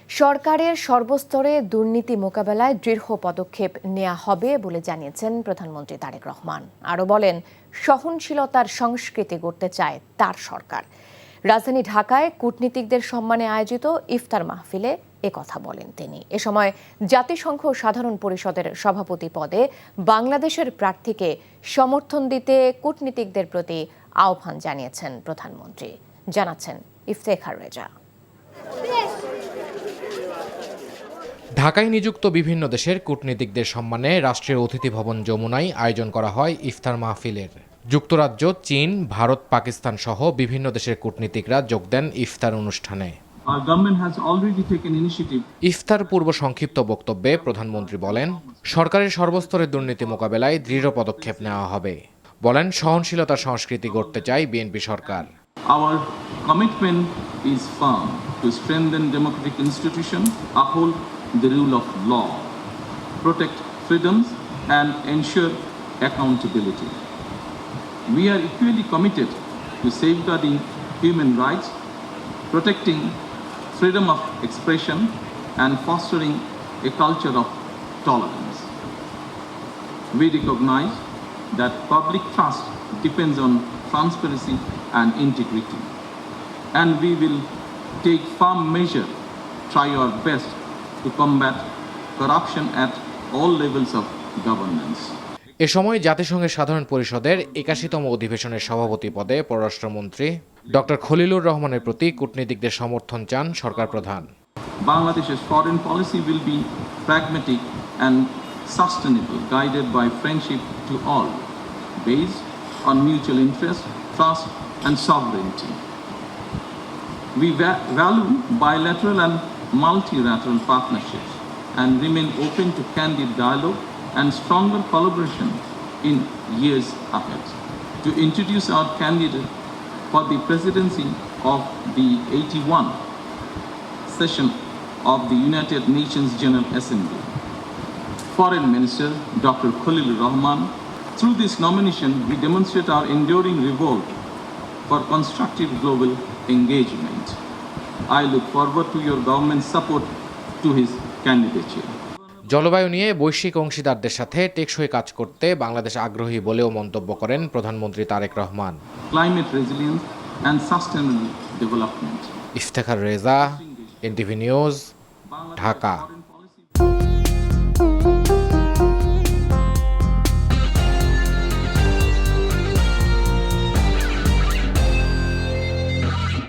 সরকারের সর্বস্তরে দুর্নীতি মোকাবেলায় দৃঢ় পদক্ষেপ নেওয়া হবে বলে জানিয়েছেন প্রধানমন্ত্রী তারেক রহমান। আরও বলেন, সহনশীলতার সংস্কৃতি গড়তে চায় তার সরকার। রাজধানী ঢাকায় কূটনীতিকদের সম্মানে আয়োজিত ইফতার মাহফিলে কথা বলেন তিনি। এ সময় জাতিসংঘ সাধারণ পরিষদের সভাপতি পদে বাংলাদেশের প্রার্থীকে সমর্থন দিতে কূটনীতিকদের প্রতি আহ্বান জানিয়েছেন প্রধানমন্ত্রী। জানাচ্ছেন ইফতেখার রেজা। ঢাকায় নিযুক্ত বিভিন্ন দেশের কূটনীতিকদের সম্মানে রাষ্ট্রীয় অতিথি ভবন যমুনায় আয়োজন করা হয় ইফতার মাহফিলের। যুক্তরাজ্য, চীন, ভারত, পাকিস্তান সহ বিভিন্ন দেশের কূটনীতিকরা যোগ দেন ইফতার অনুষ্ঠানে। ইফতার পূর্ব সংক্ষিপ্ত বক্তব্যে প্রধানমন্ত্রী বলেন, সরকারের সর্বস্তরের দুর্নীতি মোকাবেলায় দৃঢ় পদক্ষেপ নেওয়া হবে। বলেন, সহনশীলতার সংস্কৃতি গড়তে চায় BNP Sarkar. Our commitment is firm to strengthen democratic institutions, uphold the rule of law, protect freedoms, and ensure accountability. We are equally committed to safeguarding human rights, protecting freedom of expression, and fostering a culture of tolerance. We recognize that public trust depends on transparency and integrity, and we will take firm measure, try our best to combat corruption at all levels of governance. এ সময় জাতিসংঘের সাধারণ পরিষদের 81তম অধিবেশনের সভাপতি পদে পররাষ্ট্রমন্ত্রী doctor Khalilur রহমানের প্রতি কূটনীতিকদের সমর্থন চান সরকার প্রধান। Bangladesh's foreign policy will be pragmatic and sustainable, guided by friendship to all, based on mutual interest, trust, and sovereignty. We value bilateral and multilateral partnerships and remain open to candid dialogue and stronger collaboration in years ahead. To introduce our candidate for the presidency of the 81st session of the United Nations General Assembly, Foreign Minister Dr. Khalilur Rahman. Through this nomination, we demonstrate our enduring revolt for constructive global engagement. I look forward to your government's support to his candidature. জলবায়ু নিয়ে বৈশ্বিক অংশীদারদের সাথে টেকসই কাজ করতে বাংলাদেশ আগ্রহী বলেও মন্তব্য করেন প্রধানমন্ত্রী Tarique Rahman. Climate resilience and sustainable development. Iftekhar Reza, NTV news, Dhaka.